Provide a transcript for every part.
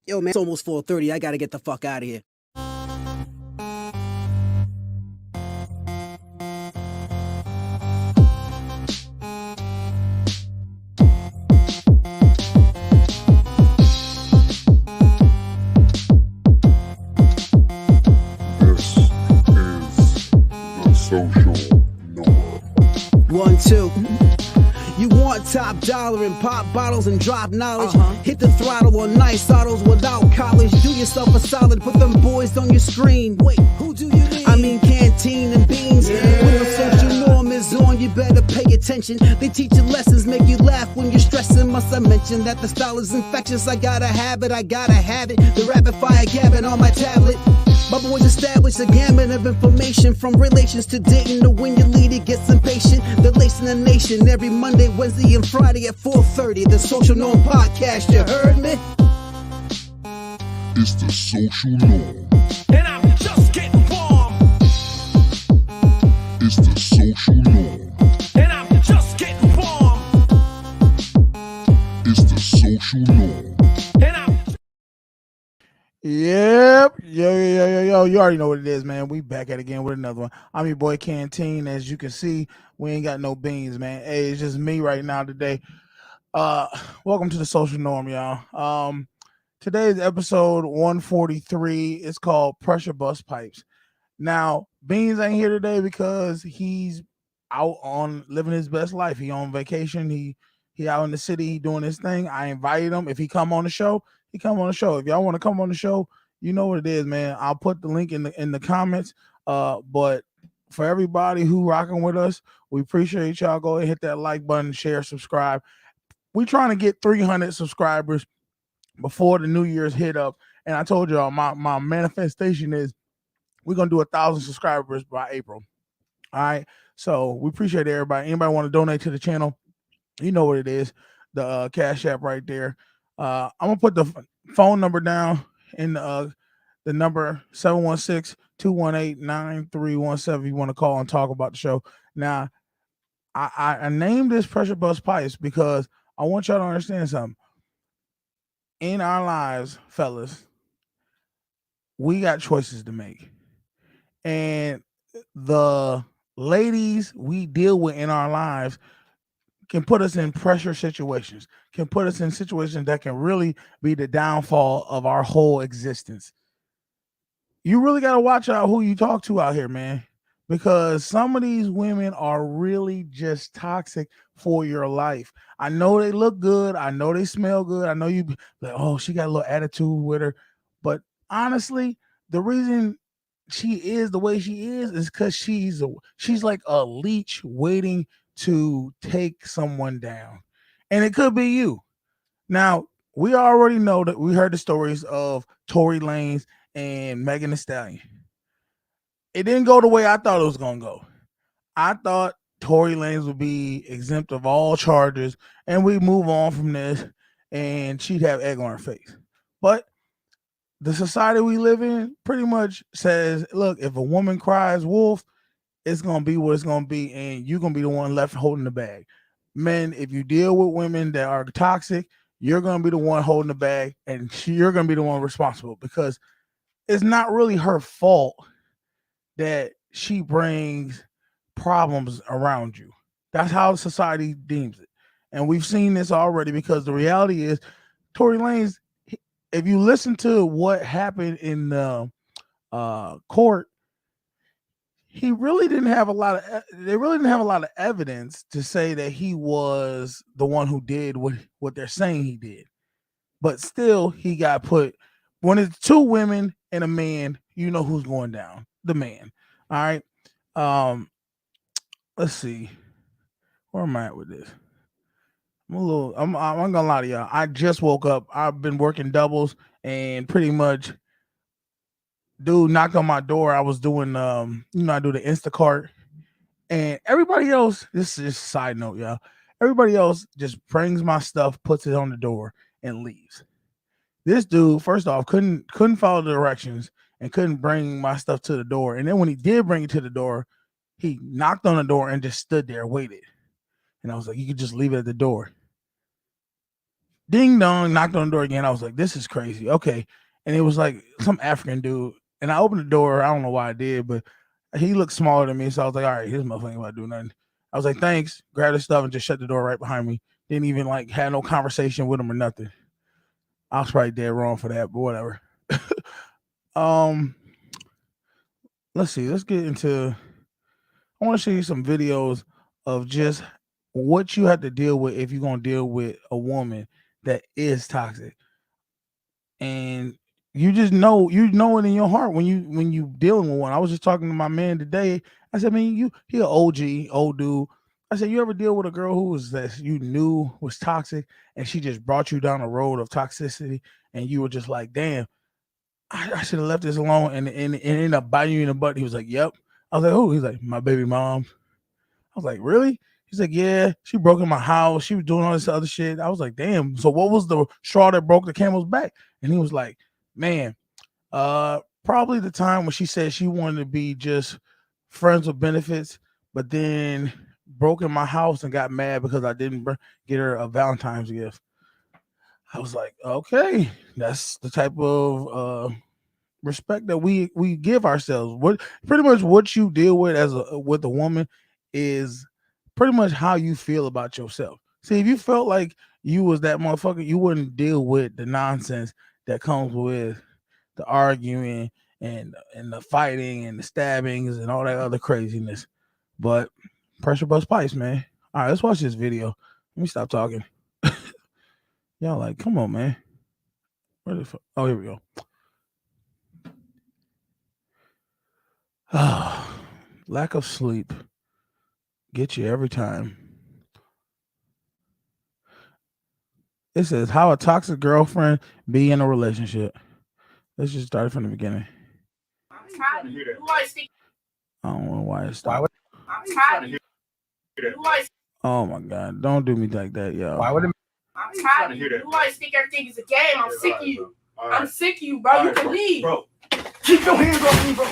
Yo, man, it's almost 4:30. I gotta get the fuck out of here. This is the social norm. 1, 2. You want top dollar and pop bottles and drop knowledge. Hit the throttle on nice autos without college. Do yourself a solid, put them boys on your screen. Wait, who do you mean? I mean canteen and beans. When the social norm is on, you better pay attention. They teach you lessons, make you laugh when you're stressing. Must I mention that the style is infectious? I gotta have it, I gotta have it. The rapid fire gabbing on my tablet. My boys established a gamut of information, from relations to dating to when your leader gets impatient. They're lacing the nation every Monday, Wednesday, and Friday at 4:30. The Social Norm Podcast, you heard me? It's the social norm. And I'm just getting warm. It's the social norm. And I'm just getting warm. It's the social norm. And I'm Yep. Yo. You already know what it is, man. We back at it again with another one. I'm your boy Canteen. As you can see, we ain't got no beans, man. Hey, it's just me right now today. Welcome to the Social Norm, y'all. Today's episode 143 is called Pressure Bust Pipes. Now, Beans ain't here today because he's out on living his best life. He on vacation. He out in the city. He doing his thing. I invited him. If he come on the show, he come on the show. If y'all want to come on the show, you know what it is, man. I'll put the link in the comments. But for everybody who rocking with us, we appreciate y'all. Go ahead and hit that like button, share, subscribe. We trying to get 300 subscribers before the New Year's hit up. And I told y'all my manifestation is we're gonna do 1,000 subscribers by April. All right. So we appreciate everybody. Anybody want to donate to the channel? You know what it is. The Cash App right there. I'm gonna put the phone number down in the number 716-218-9317 if you want to call and talk about the show. Now, I named this Pressure Bust Pipes because I want y'all to understand something. In our lives, fellas, we got choices to make. And the ladies we deal with in our lives can put us in pressure situations, can put us in situations that can really be the downfall of our whole existence. You really got to watch out who you talk to out here, man, because some of these women are really just toxic for your life. I know they look good. I know they smell good. I know you like, oh, she got a little attitude with her. But honestly, the reason she is the way she is because she's like a leech waiting to take someone down. And it could be you. Now, we already know that we heard the stories of Tory Lanez and Megan Thee Stallion. It didn't go the way I thought it was going to go. I thought Tory Lanez would be exempt of all charges and we move on from this and she'd have egg on her face. But the society we live in pretty much says, look, if a woman cries wolf, it's going to be what it's going to be, and you're going to be the one left holding the bag. Men, if you deal with women that are toxic, you're going to be the one holding the bag, and you're going to be the one responsible because it's not really her fault that she brings problems around you. That's how society deems it. And we've seen this already because the reality is Tory Lanez, if you listen to what happened in the court, they really didn't have a lot of evidence to say that he was the one who did what they're saying he did. But still, he got put. When it's two women and a man, you know who's going down. The man. All right. Let's see. Where am I at with this? I'm gonna lie to y'all. I just woke up. I've been working doubles and pretty much dude knocked on my door. I was doing I do the Instacart, and everybody else, this is just a side note, y'all. Everybody else just brings my stuff, puts it on the door, and leaves. This dude, first off, couldn't follow the directions and couldn't bring my stuff to the door. And then when he did bring it to the door, he knocked on the door and just stood there, waited. And I was like, you could just leave it at the door. Ding dong, knocked on the door again. I was like, this is crazy. Okay. And it was like some African dude. And I opened the door. I don't know why I did, but he looked smaller than me. So I was like, all right, his motherfucker ain't about to do nothing. I was like, thanks. Grabbed his stuff and just shut the door right behind me. Didn't even like had no conversation with him or nothing. I was probably dead wrong for that, but whatever. Let's see. Let's get into. I want to show you some videos of just what you have to deal with if you're gonna deal with a woman that is toxic, and you just know it in your heart when you dealing with one. I was just talking to my man today. I said, man, he an OG old dude. I said, you ever deal with a girl who was that you knew was toxic and she just brought you down a road of toxicity and you were just like, damn, I should have left this alone, and ended up biting you in the butt. He was like, yep. I was like, oh, he's like, my baby mom. I was like, really? He's like, yeah, she broke in my house. She was doing all this other shit. I was like, damn. So what was the straw that broke the camel's back? And he was like, man, probably the time when she said she wanted to be just friends with benefits, but then broke in my house and got mad because I didn't get her a Valentine's gift. I was like, okay, that's the type of respect that we give ourselves. What pretty much what you deal with with a woman is pretty much how you feel about yourself. See, if you felt like you was that motherfucker, you wouldn't deal with the nonsense that comes with the arguing and the fighting and the stabbings and all that other craziness. But pressure bust pipes, man. All right, let's watch this video. Let me stop talking. Y'all like, come on, man. Where the fuck? Oh, here we go. Lack of sleep get you every time. It says how a toxic girlfriend be in a relationship. Let's just start from the beginning. I don't know why it stopped. Oh my god! Don't do me like that, yo. Why would it? I'm tired of you. You always think everything is a game. I'm sick of you. I'm sick of you, bro. You can leave. Bro. Keep your hands off me, bro.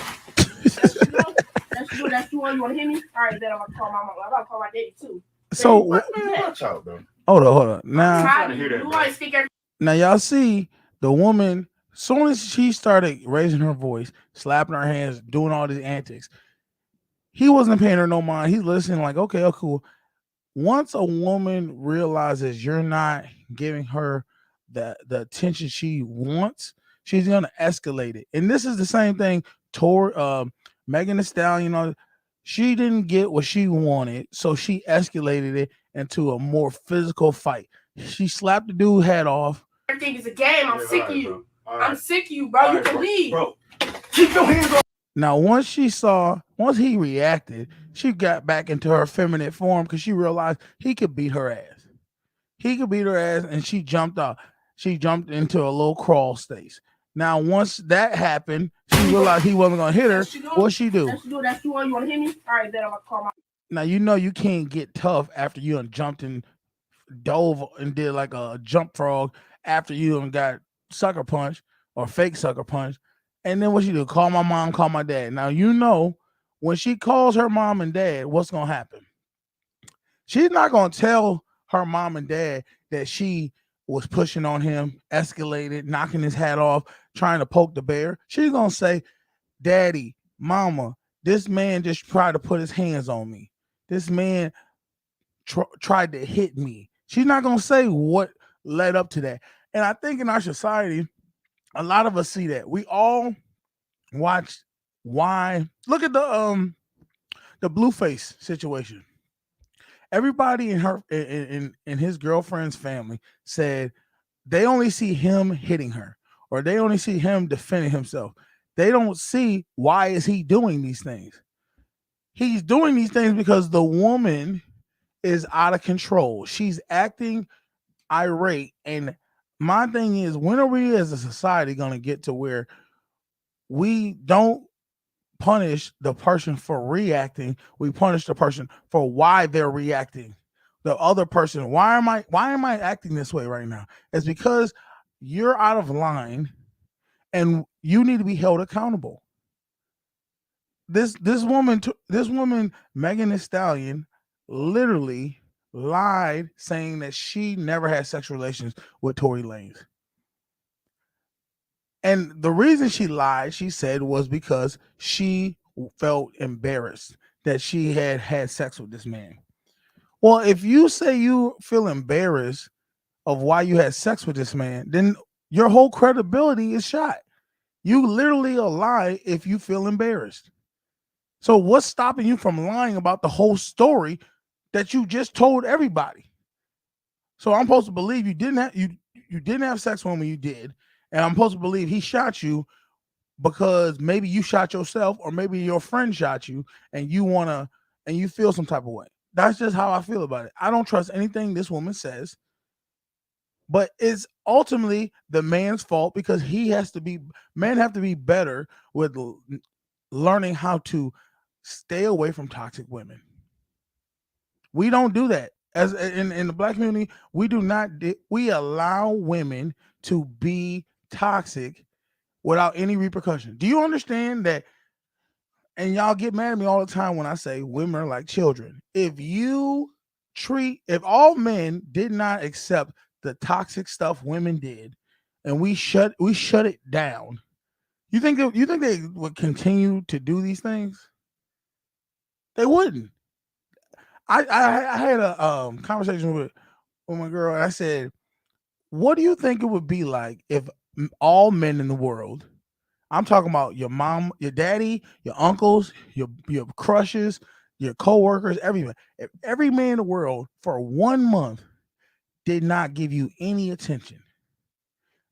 That's you. You want to hit me? All right, then I'm gonna call my mom. I'm gonna call my daddy too. So Watch out, bro. Hold on. Now y'all see the woman. Soon as she started raising her voice, slapping her hands, doing all these antics, he wasn't paying her no mind. He's listening like, okay, cool. Once a woman realizes you're not giving her the attention she wants, she's gonna escalate it. And this is the same thing toward Megan Thee Stallion. She didn't get what she wanted, so she escalated it into a more physical fight. She slapped the dude's head off. Everything is a game. I'm sick of you. I'm sick of you, bro. You can leave. Bro. Keep your hands off. Now, once he reacted, she got back into her feminine form because she realized he could beat her ass. And she jumped out. She jumped into a little crawl stage. Now, once that happened, she realized he wasn't gonna hit her. What'd she do? That's you. You want to hit me? All right, then I'm gonna call my. Now you can't get tough after you done jumped and dove and did like a jump frog after you done got sucker punch or fake sucker punch. And then what she do? Call my mom, call my dad. Now when she calls her mom and dad, what's gonna happen? She's not gonna tell her mom and dad that she was pushing on him, escalated, knocking his hat off, trying to poke the bear. She's gonna say, Daddy, Mama, this man just tried to put his hands on me. This man tried to hit me. She's not gonna say what led up to that. And I think in our society, a lot of us see that. We all watch why. Look at the Blueface situation. Everybody in his girlfriend's family said they only see him hitting her, or they only see him defending himself. They don't see why is he doing these things. He's doing these things because the woman is out of control. She's acting irate. And my thing is, when are we as a society going to get to where we don't punish the person for reacting? We punish the person for why they're reacting. The other person, why am I acting this way right now? It's because you're out of line and you need to be held accountable. This woman, Megan Thee Stallion, literally lied saying that she never had sexual relations with Tory Lanez. And the reason she lied, she said, was because she felt embarrassed that she had had sex with this man. Well, if you say you feel embarrassed of why you had sex with this man, then your whole credibility is shot. You literally a lie if you feel embarrassed. So what's stopping you from lying about the whole story that you just told everybody? So I'm supposed to believe you didn't have sex with him when you did, and I'm supposed to believe he shot you because maybe you shot yourself or maybe your friend shot you and you feel some type of way. That's just how I feel about it. I don't trust anything this woman says, but it's ultimately the man's fault because men have to be better with learning how to stay away from toxic women. We don't do that. As in the black community, we allow women to be toxic without any repercussion. Do you understand that? And y'all get mad at me all the time when I say women are like children. If all men did not accept the toxic stuff women did, and we shut it down, you think they would continue to do these things? They wouldn't. I had a conversation with my girl, and I said, "What do you think it would be like if all men in the world, I'm talking about your mom, your daddy, your uncles, your crushes, your coworkers, everyone, if every man in the world for 1 month did not give you any attention,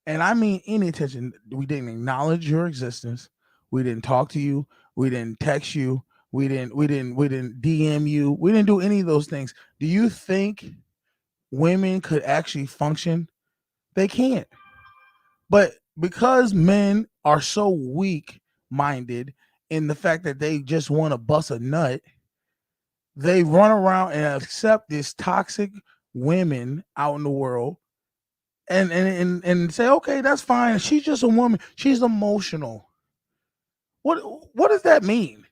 and I mean any attention, we didn't acknowledge your existence, we didn't talk to you, we didn't text you, we didn't DM you, we didn't do any of those things. Do you think women could actually function? They can't. But because men are so weak minded in the fact that they just want to bust a nut, they run around and accept this toxic women out in the world and say, okay, that's fine. She's just a woman. She's emotional. What does that mean?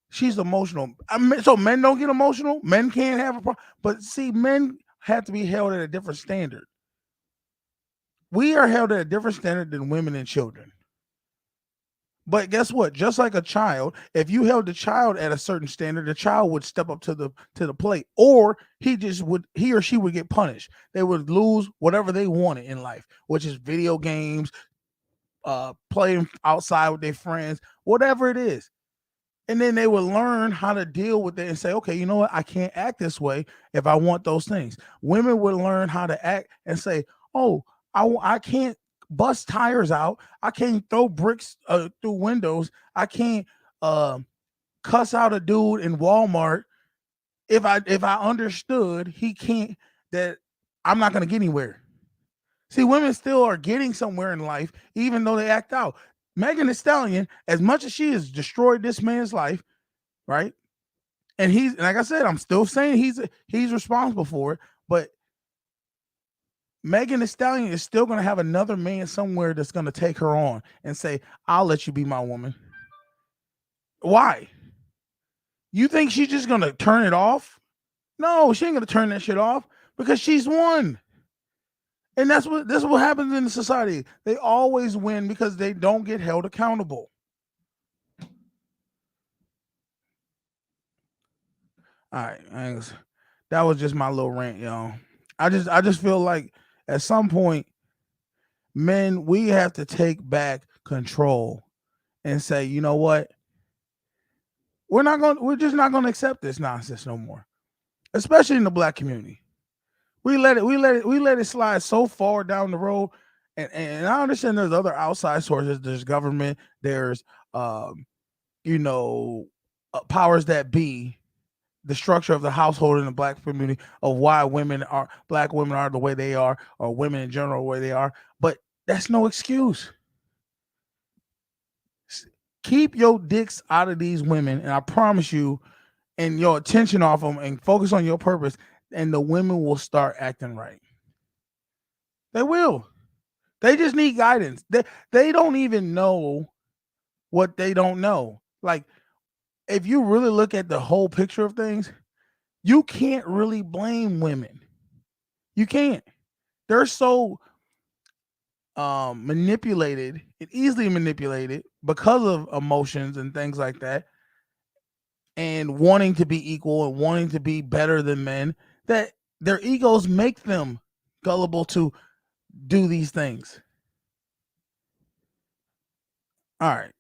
She's emotional. So men don't get emotional. Men can't have a problem. But see, men have to be held at a different standard. We are held at a different standard than women and children. But guess what? Just like a child, if you held the child at a certain standard, the child would step up to the plate, or he or she would get punished. They would lose whatever they wanted in life, which is video games, playing outside with their friends, whatever it is. And then they would learn how to deal with it and say, okay, you know what? I can't act this way if I want those things. Women would learn how to act and say, oh, I can't bust tires out. I can't throw bricks through windows. I can't cuss out a dude in Walmart if I understood he can't, that I'm not going to get anywhere. See, women still are getting somewhere in life, even though they act out. Megan Thee Stallion, as much as she has destroyed this man's life, right? And he's, like I said, I'm still saying he's responsible for it, but Megan Thee Stallion is still going to have another man somewhere that's going to take her on and say, I'll let you be my woman. Why? You think she's just going to turn it off? No, she ain't going to turn that shit off because she's won. And that's what happens in society. They always win because they don't get held accountable. All right, that was just my little rant, y'all. I just feel like at some point, men, we have to take back control and say, you know what? We're just not gonna accept this nonsense no more. Especially in the black community. We let it slide so far down the road. And I understand there's other outside sources, there's government, there's powers that be, the structure of the household in the black community of why black women are the way they are, or women in general the way they are. But that's no excuse. Keep your dicks out of these women, and I promise you, and your attention off them, and focus on your purpose, and the women will start acting right. They will. They just need guidance. They don't even know what they don't know. Like, if you really look at the whole picture of things, you can't really blame women. You can't. They're so manipulated and easily manipulated because of emotions and things like that, and wanting to be equal and wanting to be better than men, that their egos make them gullible to do these things. All right,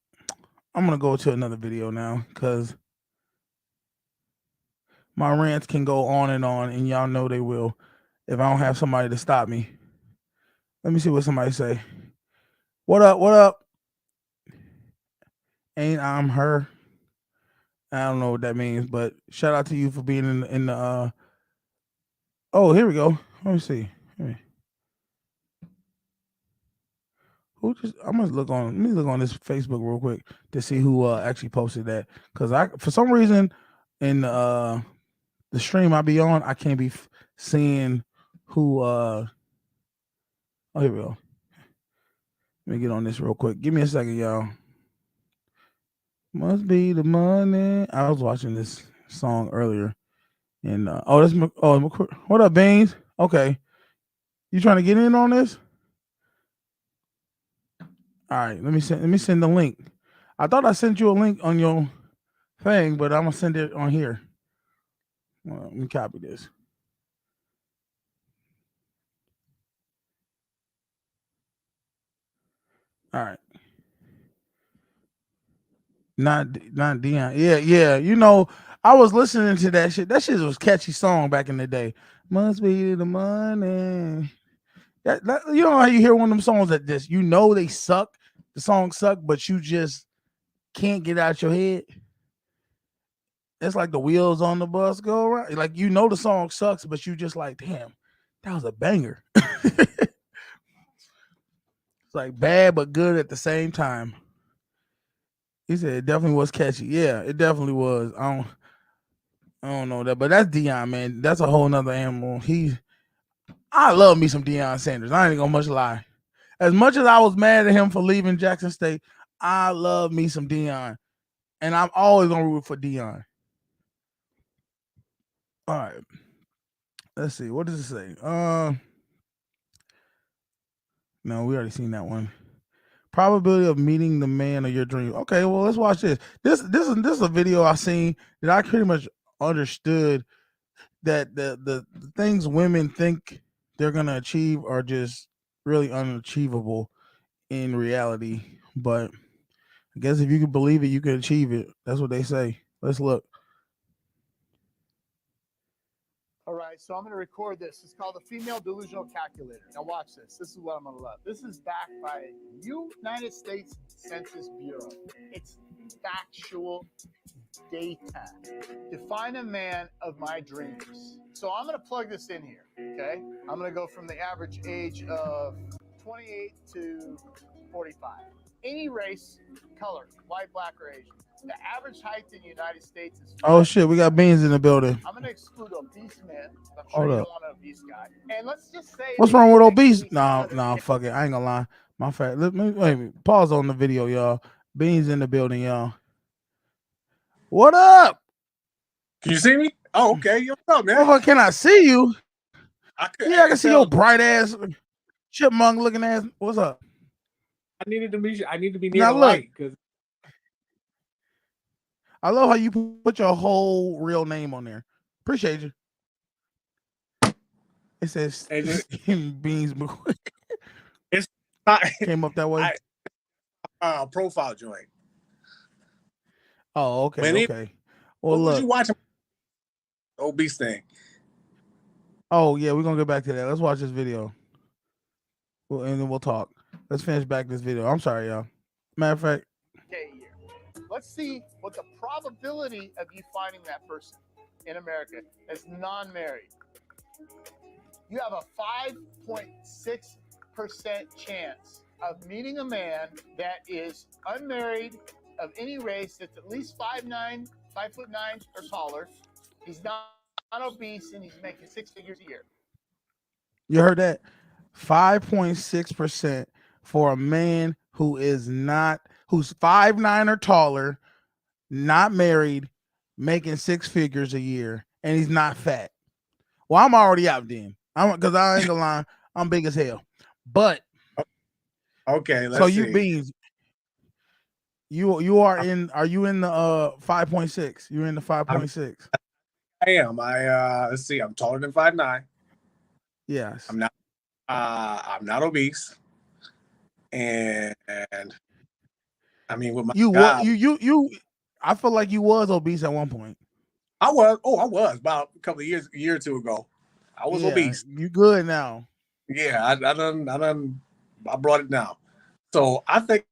I'm gonna go to another video now because my rants can go on, and y'all know they will if I don't have somebody to stop me. Let me see what somebody say. What up? What up? Ain't I'm her. I don't know what that means, but shout out to you for being in the oh, here we go. Let me see. Who just I'm gonna look on let me look on this Facebook real quick to see who actually posted that. Cause I for some reason in the stream I be on, I can't be seeing who oh, here we go. Let me get on this real quick. Give me a second, y'all. Must be the money. I was watching this song earlier, and oh, that's what up, Beans? Okay, you trying to get in on this? All right, let me send the link. I thought I sent you a link on your thing, but I'm gonna send it on here. Well, let me copy this. All right. Not Dion. Yeah. You know, I was listening to that shit. That shit was a catchy song back in the day. Must be the money. That you know how you hear one of them songs that just you know they suck. The songs suck, but you just can't get out your head. It's like the wheels on the bus go around. Like you know the song sucks, but you just like, damn, that was a banger. It's like bad but good at the same time. He said it definitely was catchy. Yeah, it definitely was. I don't know that, but that's Deion, man. That's a whole nother animal. I love me some Deion Sanders. I ain't gonna much lie. As much as I was mad at him for leaving Jackson State, I love me some Deion, and I'm always gonna root for Deion. All right, let's see. What does it say? No, we already seen that one. Probability of meeting the man of your dreams. Okay, well, let's watch this. This is a video I seen that I pretty much understood that the things women think they're gonna achieve are just really unachievable in reality. But I guess if you can believe it, you can achieve it. That's what they say. Let's look. All right, so I'm going to record this. It's called the Female Delusional Calculator. Now watch this. This is what I'm going to love. This is backed by United States Census Bureau. It's factual data. Define a man of my dreams. So I'm going to plug this in here, okay? I'm going to go from the average age of 28 to 45. Any race, color, white, black, or Asian. The average height in the United States is. Oh shit, we got Beans in the building. I'm gonna exclude obese men. I'm sure Hold you up. don't want an obese guy. And let's just say. What's wrong with obese? No, fuck it. I ain't gonna lie. My fact. Let me wait. Pause on the video, y'all. Beans in the building, y'all. What up? Can you see me? Oh, okay. What's up, man? Oh, can I see you? I can see your bright ass, chipmunk looking ass. What's up? I needed to be. I need to be near Now the look. light because I love how you put your whole real name on there. Appreciate you. It says Beans. It's not, came up that way. Profile joint. Oh, okay, Man, okay. Well, what look. was you watching? Obese thing. Oh yeah, we're gonna get back to that. Let's watch this video. And then we'll talk. Let's finish back this video. I'm sorry, y'all. Matter of fact. Let's see what the probability of you finding that person in America is non-married. You have a 5.6% chance of meeting a man that is unmarried, of any race, that's at least 5'9", 5'9" or taller. He's not obese, and he's making 6 figures a year. You heard that? 5.6% for a man who's 5'9" or taller, not married, making 6 figures a year. and he's not fat. Well, I'm already out then. Because I ain't gonna lie, I'm big as hell. But Okay, let's so you see. beans, you are in. Are you in the 5.6? You're in the 5.6. I am. Let's see. I'm taller than 5'9". Yes. I'm not obese, and I mean with my job, you. I feel like you was obese at one point. I was about a couple of years, a year or two ago. I was obese. You good now? Yeah, I brought it down. So I think.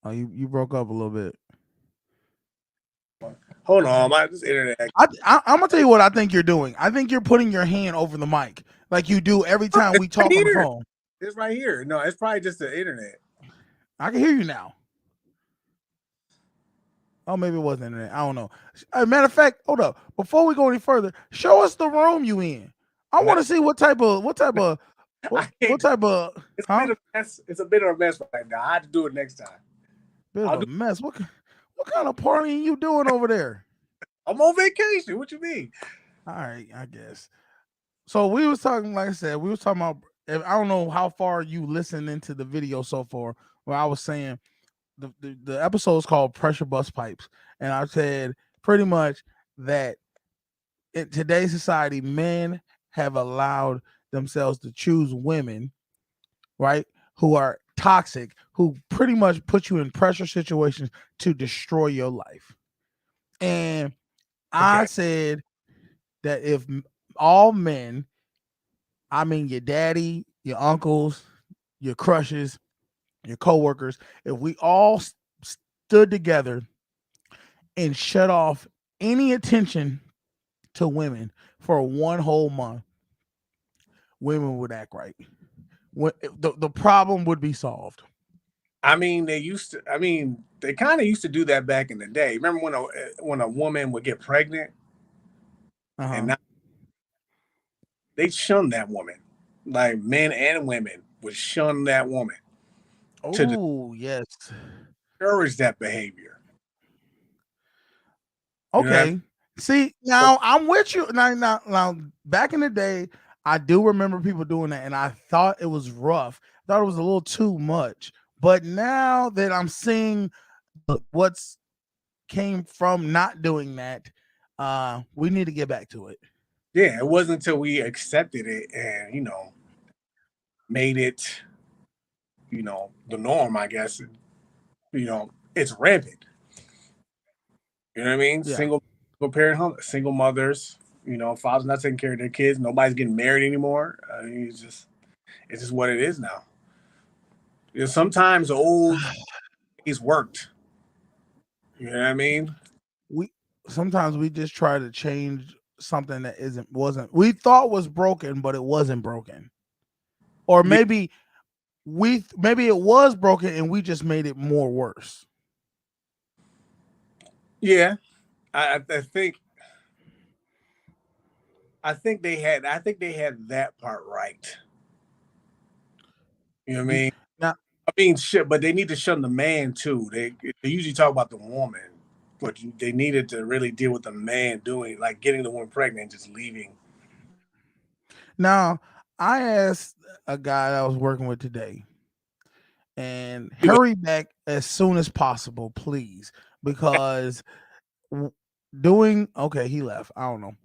Oh, you broke up a little bit. Hold on, this internet. I'm gonna tell you what I think you're doing. I think you're putting your hand over the mic like you do every time we talk on the phone. It's right here. No, it's probably just the internet. I can hear you now. Oh, maybe it wasn't internet. I don't know. Matter of fact, hold up. Before we go any further, show us the room you in. I want to see what type of It's a huh? bit of a mess. It's a bit of a mess right now. I have to do it next time. Bit of a mess. What kind of partying you doing over there? I'm on vacation. What you mean? All right, I guess. So we was talking, like I said, we was talking about. I don't know how far you listened into the video so far. Where I was saying the episode is called Pressure Bust Pipes, and I said pretty much that in today's society, men have allowed themselves to choose women, right, who are toxic, who pretty much put you in pressure situations to destroy your life. And I said that if all men, I mean your daddy, your uncles, your crushes, your coworkers, if we all stood together and shut off any attention to women for one whole month, women would act right. The problem would be solved. I mean, they kind of used to do that back in the day. Remember when a woman would get pregnant, and now they shun that woman, like men and women would shun that woman. Oh, yes. Discourage that behavior. Okay. You know? See, now I'm with you. Now, back in the day, I do remember people doing that, and I thought it was rough. I thought it was a little too much. But now that I'm seeing what's came from not doing that, we need to get back to it. Yeah, it wasn't until we accepted it and made it, the norm. I guess it's rampant. You know what I mean? Yeah. Single parent, single mothers. Fathers not taking care of their kids. Nobody's getting married anymore. I mean, it's just what it is now. Sometimes the old days worked. You know what I mean? Sometimes we just try to change something that wasn't we thought was broken, but it wasn't broken. Or maybe it was broken and we just made it more worse. Yeah. I think they had that part right. You know what I mean? Now, shit, but they need to shun the man too. They usually talk about the woman, but they needed to really deal with the man doing, like, getting the woman pregnant and just leaving. Now, I asked a guy I was working with today, and hurry back as soon as possible, please, because he left. I don't know.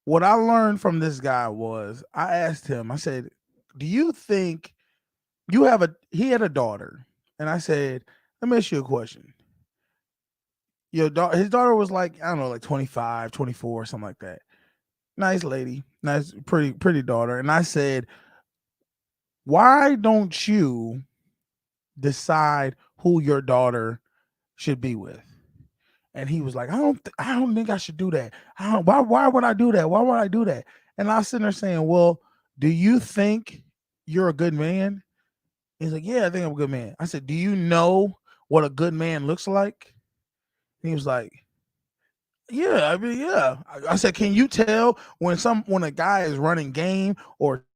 What I learned from this guy was I asked him, I said, do you think he had a daughter? And I said, let me ask you a question. His daughter was like, I don't know, like 25, 24, something like that. Nice lady, nice, pretty daughter. And I said, why don't you decide who your daughter should be with? And he was like, I don't think I should do that. Why would I do that? Why would I do that? And I was sitting there saying, well, do you think you're a good man? He's like, yeah, I think I'm a good man. I said, do you know what a good man looks like? And he was like, yeah, I mean, yeah. I said, can you tell when a guy is running game or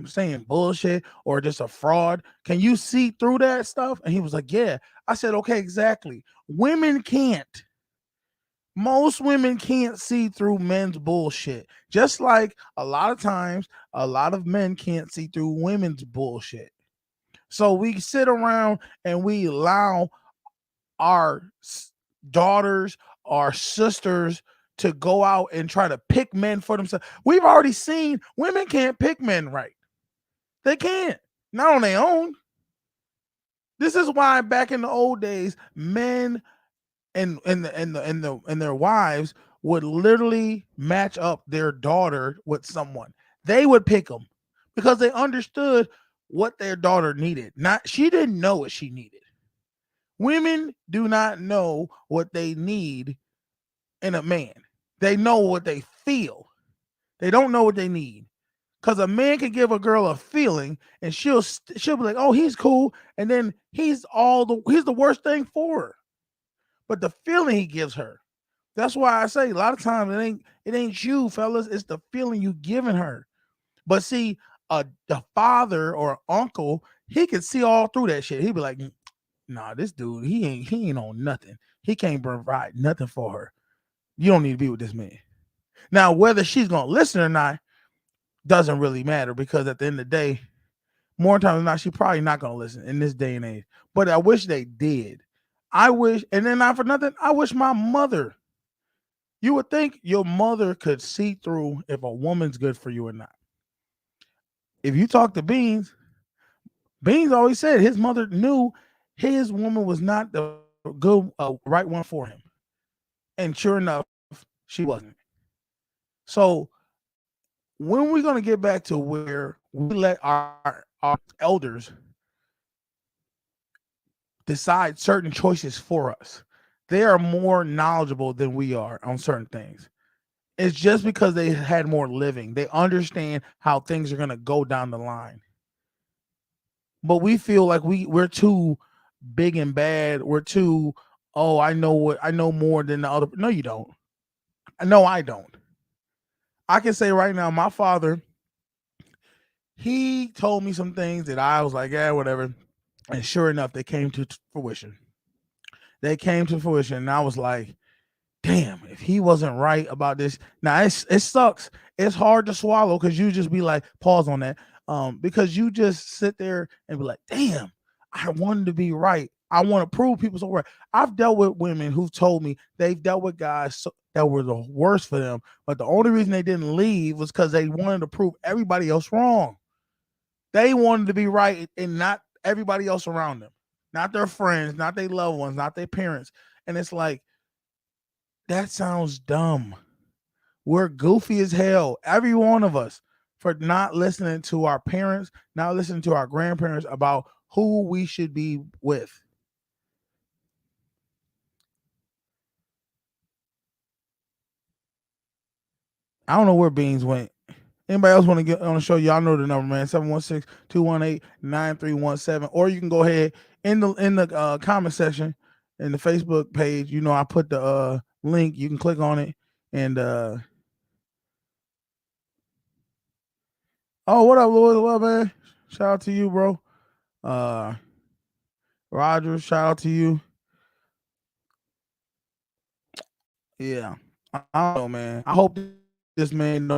saying bullshit or just a fraud? Can you see through that stuff? And he was like, yeah. I said, okay, exactly. Women can't. Most women can't see through men's bullshit. Just like a lot of times, a lot of men can't see through women's bullshit. So we sit around and we allow our daughters, our sisters to go out and try to pick men for themselves. We've already seen women can't pick men right. They can't. Not on their own. This is why back in the old days, men and their wives would literally match up their daughter with someone. They would pick them because they understood what their daughter needed. She didn't know what she needed. Women do not know what they need in a man. They know what they feel. They don't know what they need. Because a man can give a girl a feeling and she'll be like, oh, he's cool. And then he's the worst thing for her. But the feeling he gives her. That's why I say a lot of times it ain't you, fellas. It's the feeling you giving her. But see, the father or uncle, he can see all through that shit. He'd be like, nah, this dude, he ain't on nothing. He can't provide nothing for her. You don't need to be with this man. Now, whether she's gonna listen or not doesn't really matter, because at the end of the day, more times than not, she's probably not gonna listen in this day and age. But I wish they did. I wish, and then not for nothing, I wish my mother. You would think your mother could see through if a woman's good for you or not. If you talk to Beans always said his mother knew his woman was not the good, right one for him. And sure enough, she wasn't. So when we're going to get back to where we let our elders decide certain choices for us, they are more knowledgeable than we are on certain things. It's just because they had more living. They understand how things are going to go down the line. But we feel like we're too big and bad. We're too, I know more than the other. No, you don't. No, I don't. I can say right now, my father, he told me some things that I was like, yeah, whatever. And sure enough, they came to fruition. And I was like, damn, if he wasn't right about this. Now it sucks. It's hard to swallow because you just be like, pause on that. Because you just sit there and be like, damn, I wanted to be right. I want to prove people so right. I've dealt with women who've told me they've dealt with guys that were the worst for them, but the only reason they didn't leave was because they wanted to prove everybody else wrong. They wanted to be right and not everybody else around them, not their friends, not their loved ones, not their parents. And it's like, that sounds dumb. We're goofy as hell, every one of us, for not listening to our parents, not listening to our grandparents about who we should be with. I don't know where Beans went. Anybody else want to get on the show? Y'all know the number, man. 716-218-9317. Or you can go ahead in the comment section in the Facebook page. You know, I put the link. You can click on it. And oh, what up, Louis? What up, man? Shout out to you, bro. Roger, shout out to you. Yeah. I don't know, man. I hope this man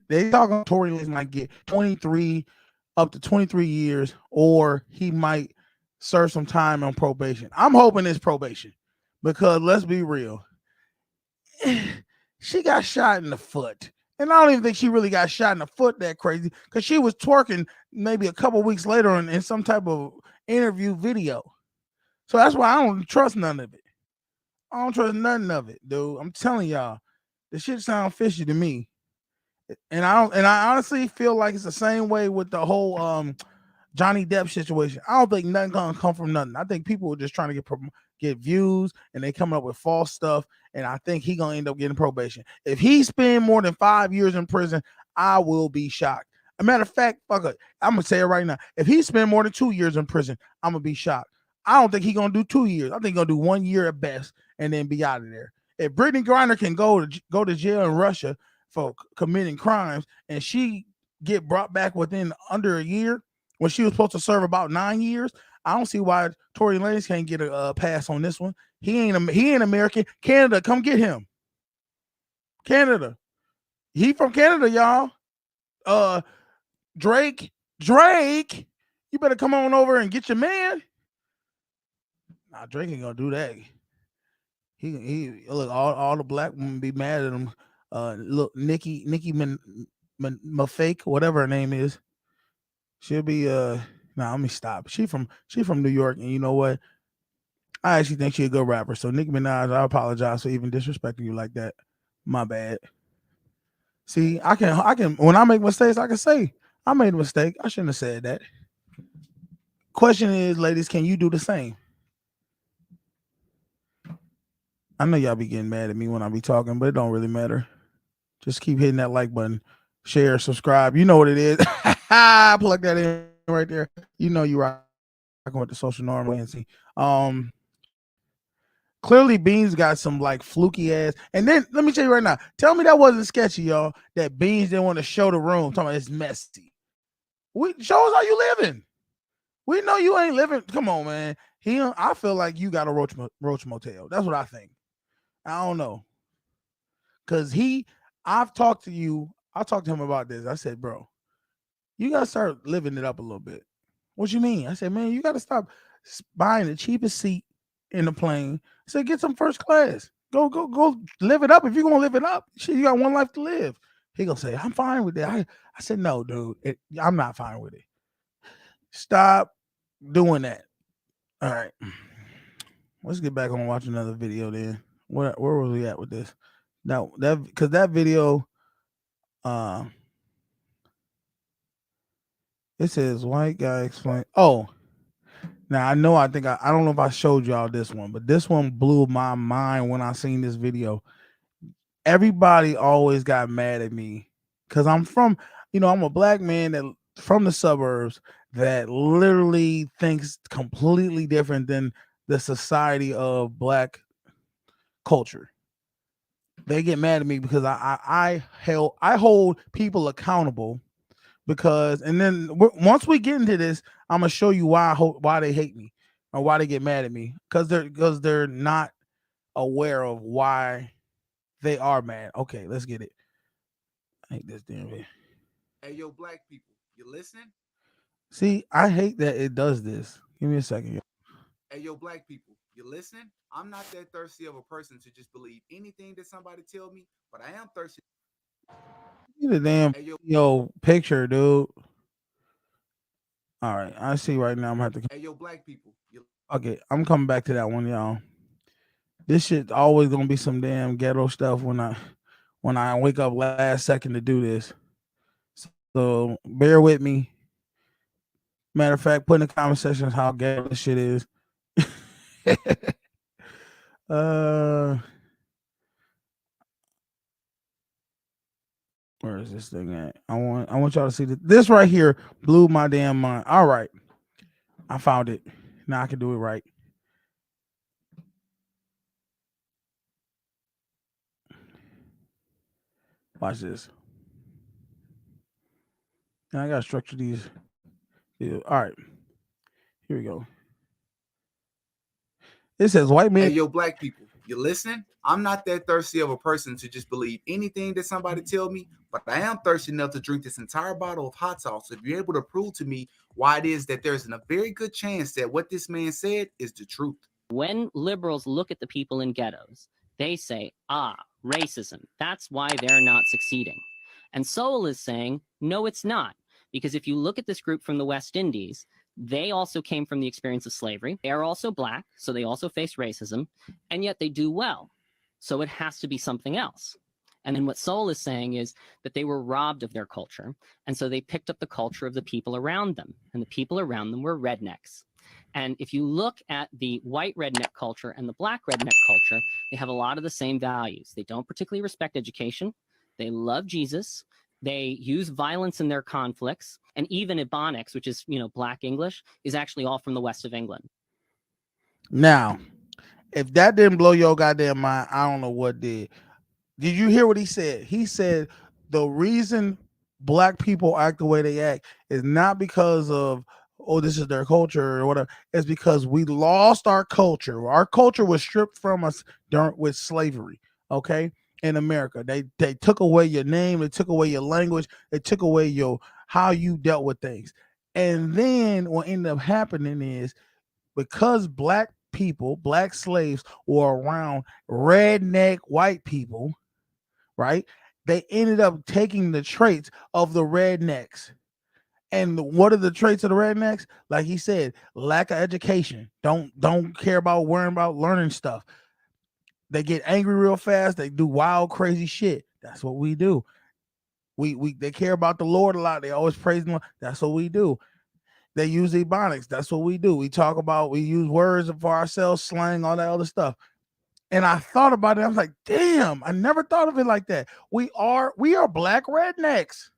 they talking Tory Lanez might get 23 up to 23 years, or he might serve some time on probation. I'm hoping it's probation, because let's be real, she got shot in the foot, and I don't even think she really got shot in the foot that crazy, because she was twerking maybe a couple weeks later in some type of interview video. So that's why I don't trust none of it. I don't trust nothing of it, dude. I'm telling y'all, the shit sound fishy to me. And I honestly feel like it's the same way with the whole Johnny Depp situation. I don't think nothing gonna come from nothing. I think people are just trying to get views, and they coming up with false stuff. And I think he gonna end up getting probation. If he spend more than 5 years in prison, I will be shocked. A matter of fact, fuck it, I'm gonna say it right now. If he spend more than 2 years in prison, I'm gonna be shocked. I don't think he gonna do 2 years. I think he's gonna do 1 year at best, and then be out of there. If Brittany Griner can go to jail in Russia for committing crimes, and she get brought back within under a year when she was supposed to serve about 9 years, I don't see why Tory Lanez can't get a pass on this one. He ain't American. Canada, come get him. Canada. He from Canada, y'all. Drake, you better come on over and get your man. Nah, Drake ain't gonna do that. He look, all the black women be mad at him. Look, Nicki Mafake, whatever her name is. She'll be let me stop. She from New York, and you know what? I actually think she a good rapper. So Nicki Minaj, I apologize for even disrespecting you like that. My bad. See, I can when I make mistakes, I can say I made a mistake. I shouldn't have said that. Question is, ladies, can you do the same? I know y'all be getting mad at me when I be talking, but it don't really matter. Just keep hitting that like button, share, subscribe. You know what it is. Plug that in right there. You know you rocking with the social norm Nancy. Clearly Beans got some like fluky ass. And then let me tell you right now, tell me that wasn't sketchy, y'all. That Beans didn't want to show the room. Talking about it's messy. Show us how you living. We know you ain't living. Come on, man. I feel like you got a roach motel. That's what I think. I don't know. Cause I've talked to him about this. I said, bro, you gotta start living it up a little bit. What you mean? I said, man, you gotta stop buying the cheapest seat in the plane. I said, get some first class. Go live it up. If you're gonna live it up, shit, you got one life to live. He gonna say, I'm fine with that. I said, no, dude, I'm not fine with it. Stop doing that. All right. Let's get back on watch another video then. Where was we at with this? Now because that video it says white guy explain. Oh, now I don't know if I showed y'all this one, but this one blew my mind when I seen this video. Everybody always got mad at me because I'm a black man that from the suburbs that literally thinks completely different than the society of black culture. They get mad at me because I hold people accountable because, and then once we get into this, I'm gonna show you why they hate me or why they get mad at me because they're not aware of why they are mad. Okay, let's get it. I hate this damn video. Hey, yo, black people, you listening? See, I hate that it does this. Give me a second. Hey, yo, black people, you listening? I'm not that thirsty of a person to just believe anything that somebody tell me, but I am thirsty. Get a damn picture, dude. All right, I see right now. I'm gonna have to. Hey, yo, black people. Okay, I'm coming back to that one, y'all. This shit always gonna be some damn ghetto stuff when I wake up last second to do this. So bear with me. Matter of fact, put in the comment section how ghetto this shit is. Where is this thing at? I want y'all to see this right here blew my damn mind. All right, I found it. Now I can do it right. Watch this. Now I gotta structure these. Yeah. All right, here we go. It says white man. Hey, yo, black people, you listening? I'm not that thirsty of a person to just believe anything that somebody tell me, but I am thirsty enough to drink this entire bottle of hot sauce. If you're able to prove to me why it is that there's a very good chance that what this man said is the truth. When liberals look at the people in ghettos, they say, racism. That's why they're not succeeding. And Soul is saying, no, it's not. Because if you look at this group from the West Indies, they also came from the experience of slavery. They are also black, so they also face racism, and yet they do well. So it has to be something else. And then what Soul is saying is that they were robbed of their culture, and so they picked up the culture of the people around them, and the people around them were rednecks. And if you look at the white redneck culture and the black redneck culture, they have a lot of the same values. They don't particularly respect education. They love Jesus. They use violence in their conflicts. And even Ebonics, which is, Black English, is actually all from the west of England. Now, if that didn't blow your goddamn mind, I don't know what did. Did you hear what he said? He said the reason black people act the way they act is not because of, this is their culture or whatever. It's because we lost our culture. Our culture was stripped from us with slavery. Okay. in America. They took away your name, they took away your language, they took away your how you dealt with things. And then what ended up happening is because black people, black slaves were around redneck white people, right? They ended up taking the traits of the rednecks. And what are the traits of the rednecks? Like he said, lack of education. Don't care about worrying about learning stuff. They get angry real fast. They do wild, crazy shit. That's what we do. We they care about the Lord a lot. They always praise him. That's what we do. They use ebonics. That's what we do. We use words for ourselves, slang, all that other stuff. And I thought about it. I was like, damn, I never thought of it like that. We are black rednecks.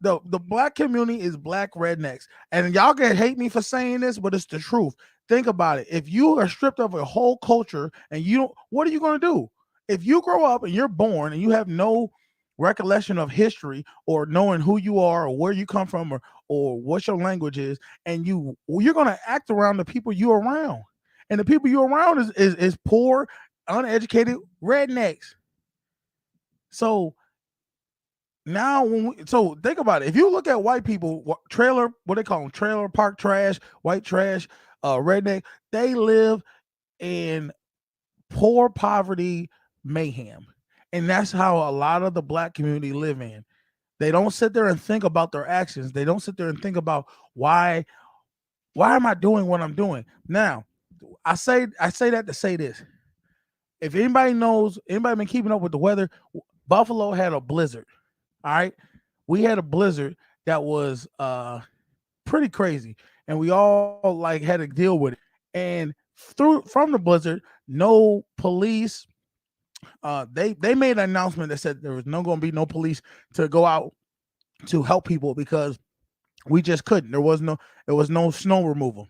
The black community is black rednecks. And y'all can hate me for saying this, but it's the truth. Think about it. If you are stripped of a whole culture and you don't, what are you going to do? If you grow up and you're born and you have no recollection of history or knowing who you are or where you come from or what your language is, and you're going to act around the people you're around. And the people you're around is poor, uneducated rednecks. So now so think about it. If you look at white people, what they call them, trailer park trash, white trash, redneck, they live in poor poverty mayhem. And that's how a lot of the black community live in. They don't sit there and think about their actions. They don't sit there and think about why am I doing what I'm doing? Now, I say that to say this. If anybody been keeping up with the weather, Buffalo had a blizzard. All right. We had a blizzard that was pretty crazy. And we all like had to deal with it. And from the blizzard, no police. They made an announcement that said there was going to be no police to go out to help people because we just couldn't. There was no snow removal.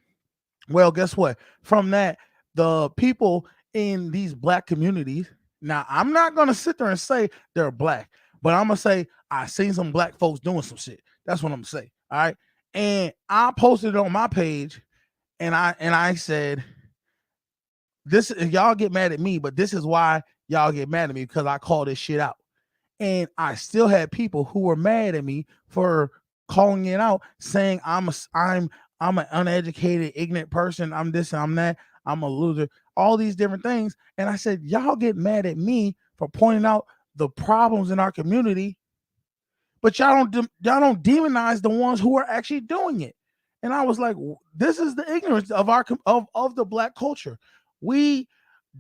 Well, guess what? From that, the people in these black communities. Now, I'm not gonna sit there and say they're black, but I'm gonna say I seen some black folks doing some shit. That's what I'm gonna say. All right. And I posted it on my page, and I said, this y'all get mad at me, but this is why y'all get mad at me, because I call this shit out. And I still had people who were mad at me for calling it out, saying I'm an uneducated, ignorant person. I'm this and I'm that. I'm a loser. All these different things. And I said, y'all get mad at me for pointing out the problems in our community, but y'all don't demonize the ones who are actually doing it. And I was like, this is the ignorance of of the black culture. We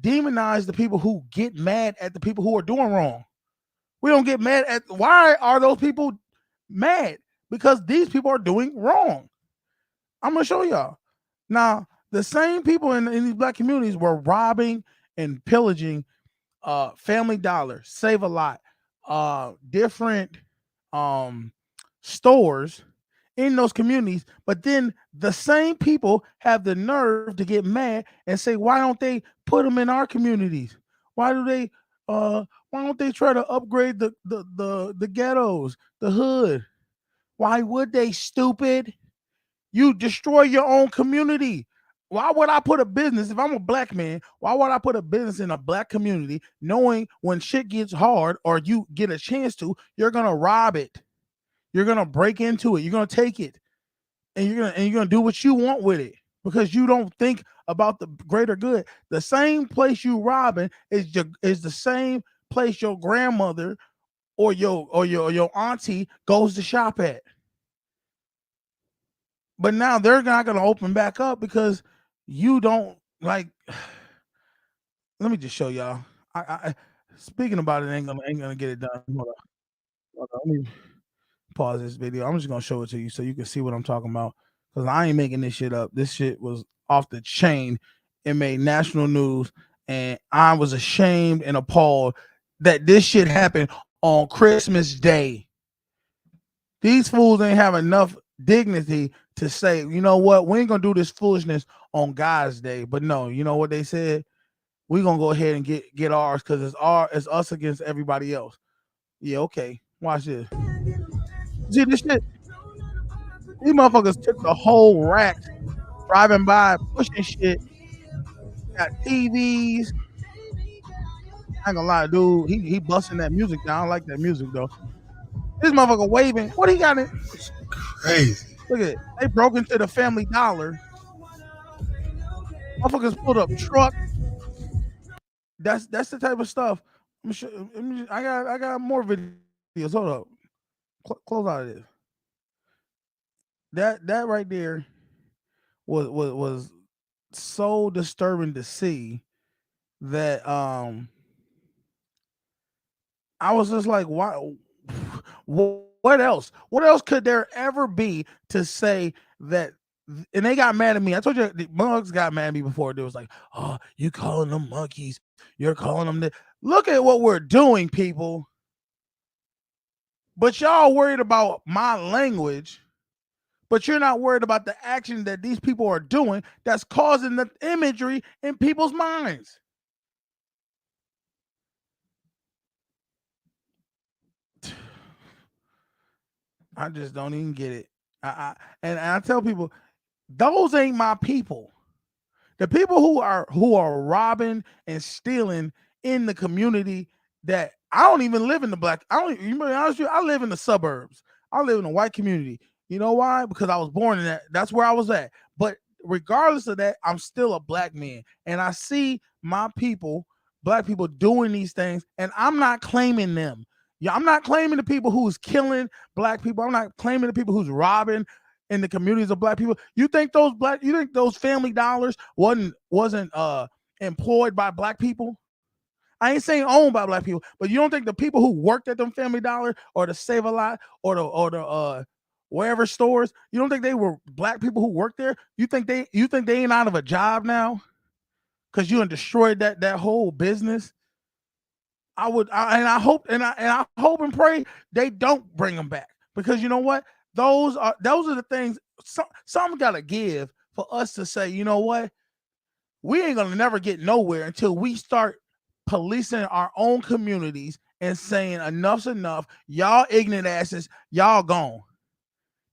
demonize the people who get mad at the people who are doing wrong. We don't get mad at, why are those people mad? Because these people are doing wrong. I'm going to show y'all. Now, the same people in these black communities were robbing and pillaging Family Dollar, Save a Lot, different stores in those communities. But then the same people have the nerve to get mad and say, why don't they put them in our communities? Why don't they try to upgrade the ghettos, the hood? Why would they, stupid? You destroy your own community. Why would I put a business, if I'm a black man, why would I put a business in a black community knowing when shit gets hard or you get a chance to, you're going to rob it. You're going to break into it. You're going to take it. And you're going to do what you want with it because you don't think about the greater good. The same place you robbing is the same place your grandmother or your auntie goes to shop at. But now they're not going to open back up because you don't like. Let me just show y'all. I speaking about it ain't gonna get it done. Hold on. Let me pause this video. I'm just gonna show it to you so you can see what I'm talking about. Because I ain't making this shit up. This shit was off the chain. It made national news, and I was ashamed and appalled that this shit happened on Christmas Day. These fools ain't have enough dignity to say, you know what, we ain't gonna do this foolishness on God's Day. But no, you know what they said? We're gonna go ahead and get ours because it's us against everybody else. Yeah, okay. Watch this. See this shit? These motherfuckers took the whole rack, driving by, pushing shit, got TVs, I ain't gonna lie, dude. He busting that music down. I don't like that music though. This motherfucker waving. What he got in? Crazy. Look at it. They broke into the Family Dollar. Motherfuckers pulled up truck. That's the type of stuff. I got more videos. Hold up. Close out of this. That right there was so disturbing to see that I was just like, why? What else? What else could there ever be to say that? And they got mad at me. I told you the mugs got mad at me before. They was like, "Oh, you calling them monkeys? You're calling them this." Look at what we're doing, people. But y'all worried about my language, but you're not worried about the action that these people are doing that's causing the imagery in people's minds. I just don't even get it. And I tell people, those ain't my people. The people who are robbing and stealing in the community that I don't even live in the black. I don't. You be honest with you, I live in the suburbs. I live in a white community. You know why? Because I was born in that. That's where I was at. But regardless of that, I'm still a black man, and I see my people, black people, doing these things, and I'm not claiming them. Yeah, I'm not claiming the people who's killing black people. I'm not claiming the people who's robbing in the communities of black people. You think those Family Dollars wasn't employed by black people? I ain't saying owned by black people, but you don't think the people who worked at them Family Dollar or the Save a Lot or the wherever stores, you don't think they were black people who worked there? You think they ain't out of a job now because you destroyed that whole business? I hope and pray they don't bring them back, because you know what? Those are the things. Something gotta give for us to say, you know what? We ain't gonna never get nowhere until we start policing our own communities and saying enough's enough. Y'all ignorant asses, y'all gone.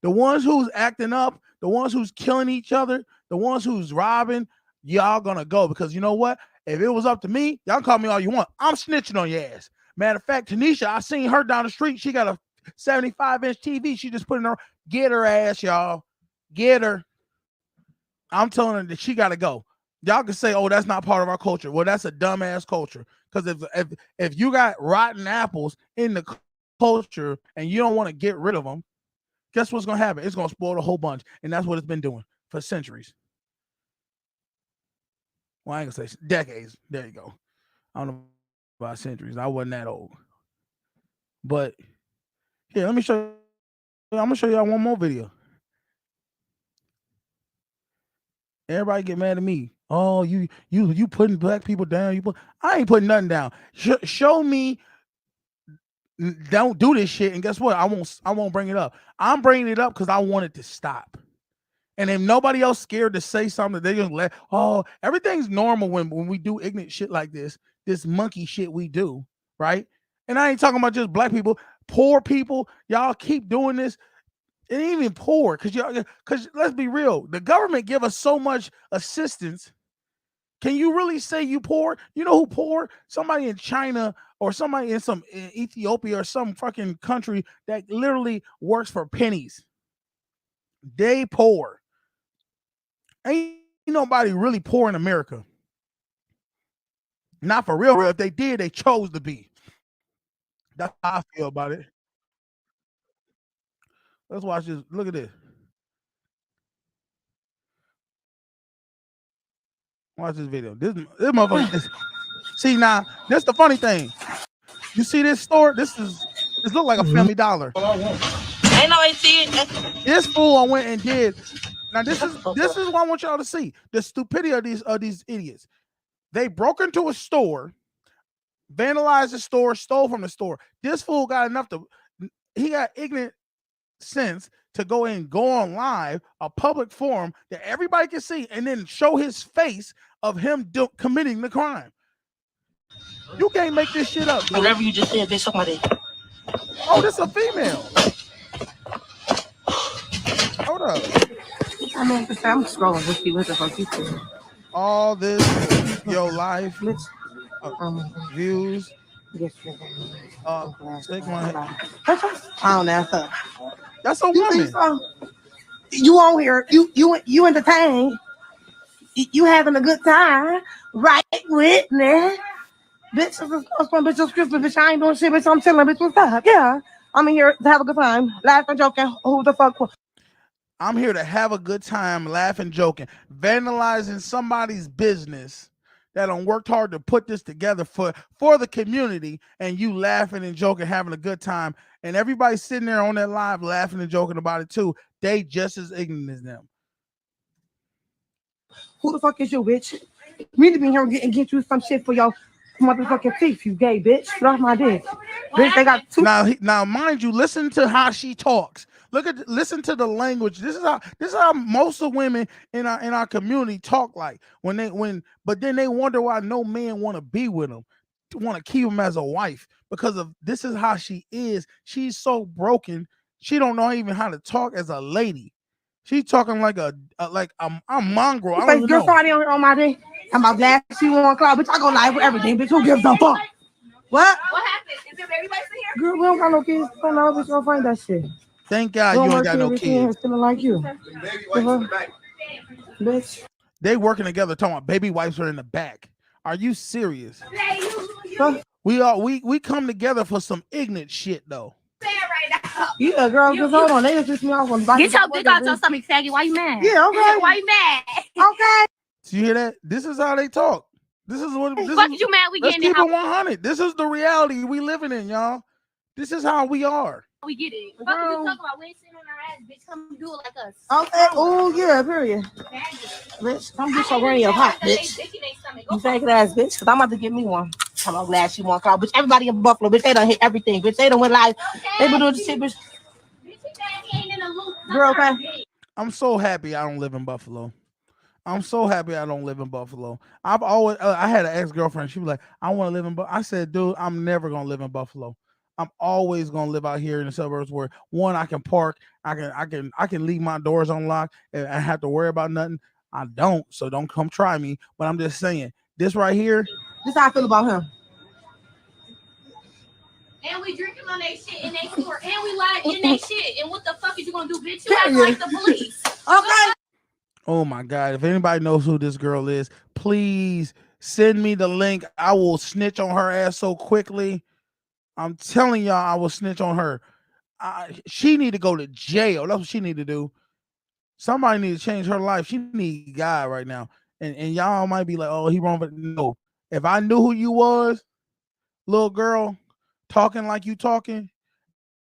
The ones who's acting up, the ones who's killing each other, the ones who's robbing, y'all gonna go. Because you know what? If it was up to me, y'all call me all you want. I'm snitching on your ass. Matter of fact, Tanisha, I seen her down the street. She got a 75-inch TV. She just put in her. Get her ass, y'all. Get her. I'm telling her that she got to go. Y'all can say, oh, that's not part of our culture. Well, that's a dumbass culture. Because if you got rotten apples in the culture and you don't want to get rid of them, guess what's going to happen? It's going to spoil a whole bunch. And that's what it's been doing for centuries. Well, I ain't going to say decades. There you go. I don't know about centuries. I wasn't that old. But here, let me show you. I'm going to show y'all one more video. Everybody get mad at me. Oh, you putting black people down. I ain't putting nothing down. Show me. Don't do this shit, and guess what? I won't bring it up. I'm bringing it up because I want it to stop. And if nobody else scared to say something, they just let. Oh, everything's normal when we do ignorant shit like this monkey shit we do, right? And I ain't talking about just black people, poor people. Y'all keep doing this. It ain't even poor, because let's be real, the government give us so much assistance. Can you really say you poor? You know who poor? Somebody in China or somebody in Ethiopia or some fucking country that literally works for pennies. They poor. Ain't nobody really poor in America. Not for real. If they did, they chose to be. That's how I feel about it. Let's watch this. Look at this. Watch this video. This motherfucker. See, now, that's the funny thing. You see this store? This look like a Family Dollar. Ain't no way see it. This fool I went and did. Now this is what I want y'all to see. The stupidity of these idiots. They broke into a store, vandalized the store, stole from the store. This fool got he got ignorant sense to go on live, a public forum that everybody can see, and then show his face of him committing the crime. You can't make this shit up, dude. Whatever you just said, bitch, suck my dick. Oh, this is a female. Hold up. I mean, I'm scrolling with you. What the fuck you doing? All this your life. views. Stick my head. I don't know. That's a You woman. think so? You on here? You entertain? You having a good time? Right with me? Bitch, bitch, it's Christmas, bitch. I ain't doing shit, bitch. I'm chilling, bitch. What's up? Yeah, I'm in here to have a good time, laughing, joking. Who the fuck? I'm here to have a good time, laughing, joking, vandalizing somebody's business that done worked hard to put this together for the community, and you laughing and joking, having a good time, and everybody sitting there on that live laughing and joking about it too. They just as ignorant as them. Who the fuck is you, bitch? Me to be here and get you some shit for your motherfucking teeth, you gay bitch. Get off my dick. Bitch, they got two. Now, mind you, listen to how she talks. Listen to the language. This is how most of women in our community talk like but then they wonder why no man want to be with them, want to keep them as a wife, because of this is how she is. She's so broken. She don't know even how to talk as a lady. She's talking like a mongrel. I don't even know. Somebody on my day. I'm about glad she won cloud, bitch. I go live with everything, bitch. Who gives a fuck? What? What happened? Is there baby wipes in here? Girl, we don't got no kids. Don't know, bitch. Don't find that shit. Thank God you ain't got no kids. Feeling like you. Bitch. They working together talking about baby wipes are in the back. Are you serious? Huh? We come together for some ignorant shit though. Yeah, girl, just hold on. They just pissed me off on Get your dick out your stomach, faggot. Why you mad? Yeah, okay. Why you mad? Okay. So you hear that? This is how they talk. This is what. Fuck you mad? We let's getting keep it. it 100. This is the reality we living in, y'all. This is how we are. We get it. Fuck you talking about? We ain't sitting on our ass, bitch. Come do it like us. Okay. Oh yeah, period. Bitch, come get your granny a hot, bitch. You faggot ass bitch, cause I'm about to get me one. I'm glad she won cloud, bitch. Everybody in Buffalo, bitch, they done hit everything, bitch. They done went live. They been doing the shit, bitch. Girl, okay. I'm so happy I don't live in Buffalo. I'm so happy I don't live in Buffalo. I've always I had an ex-girlfriend. She was like, I want to live in Buffalo. I said, dude, I'm never gonna live in Buffalo. I'm always gonna live out here in the suburbs where one, I can park, I can leave my doors unlocked and I have to worry about nothing. I don't, so don't come try me. But I'm just saying, this right here. This is how I feel about him. And we drinking on that shit in that store, and we live in that shit. And what the fuck is you gonna do, bitch? You act like the police. Okay. Oh my God. If anybody knows who this girl is, please send me the link. I will snitch on her ass so quickly. I'm telling y'all, I will snitch on her. She need to go to jail. That's what she need to do. Somebody need to change her life. She need a guy right now. And y'all might be like, oh, he wrong. But no. If I knew who you was, little girl, talking like you talking,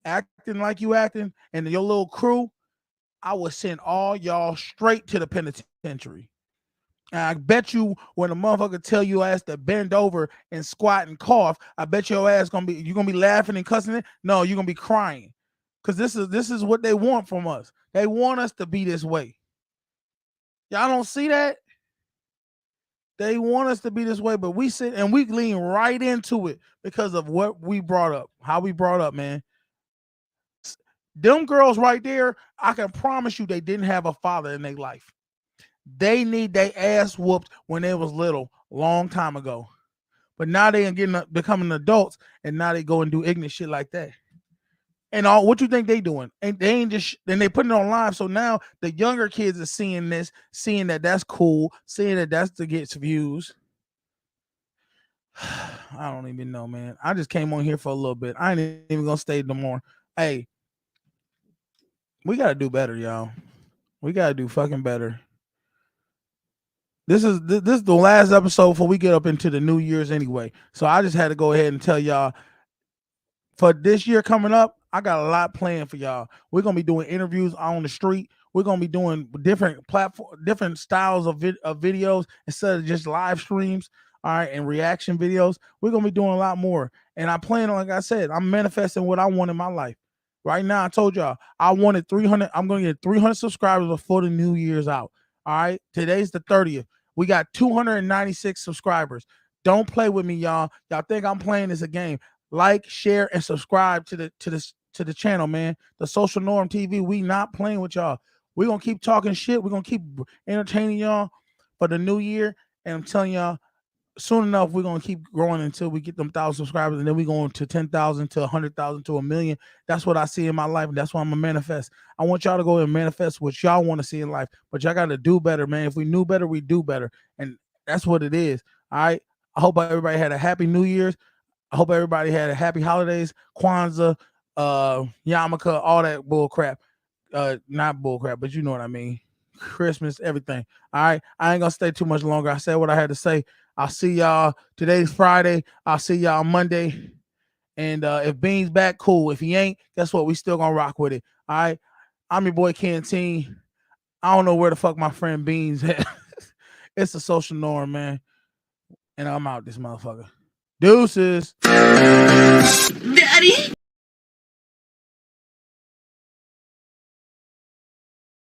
acting like you acting, and your little crew, I would send all y'all straight to the penitentiary. And I bet you when a motherfucker tell you ass to bend over and squat and cough, I bet your ass you're gonna be laughing and cussing it. No, you're gonna be crying. Cause this is what they want from us. They want us to be this way. Y'all don't see that? They want us to be this way, but we sit and we lean right into it because of what we brought up, how we brought up, man. Them girls right there, I can promise you they didn't have a father in their life. They need their ass whooped when they was little, long time ago. But now they are becoming adults, and now they go and do ignorant shit like that. And all what you think they doing? And they ain't just then they put it on live. So now the younger kids are seeing this, seeing that that's cool, seeing that that's to get views. I don't even know, man. I just came on here for a little bit. I ain't even gonna stay no more. Hey, we gotta do better, y'all. We gotta do fucking better. This is the last episode before we get up into the New Year's anyway. So I just had to go ahead and tell y'all for this year coming up, I got a lot planned for y'all. We're gonna be doing interviews on the street. We're gonna be doing different platform, different styles of videos instead of just live streams. All right, and reaction videos. We're gonna be doing a lot more. And I plan on, like I said, I'm manifesting what I want in my life. Right now, I told y'all I wanted 300. I'm gonna get 300 subscribers before the New Year's out. All right, today's the 30th. We got 296 subscribers. Don't play with me, y'all. Y'all think I'm playing this a game? Like, share, and subscribe to the channel, man. The Social Norm TV. We not playing with y'all. We're gonna keep talking shit. We're gonna keep entertaining y'all for the new year. And I'm telling y'all, soon enough, we're gonna keep growing until we get them 1,000 subscribers, and then we going to 10,000 to 100,000 to 1,000,000. That's what I see in my life, and that's what I'm gonna manifest. I want y'all to go and manifest what y'all want to see in life, but y'all got to do better, man. If we knew better, we do better, and that's what it is. All right. I hope everybody had a happy New Year's. I hope everybody had a happy holidays, Kwanzaa, yarmulke, all that bull crap. Not bull crap, but you know what I mean. Christmas, everything. All right. I ain't gonna stay too much longer. I said what I had to say. I'll see y'all. Today's Friday. I'll see y'all Monday. And if Bean's back, cool. If he ain't, guess what? We still gonna rock with it. All right. I'm your boy Canteen. I don't know where the fuck my friend Bean's at. It's a social norm, man. And I'm out this motherfucker. Deuces. Daddy.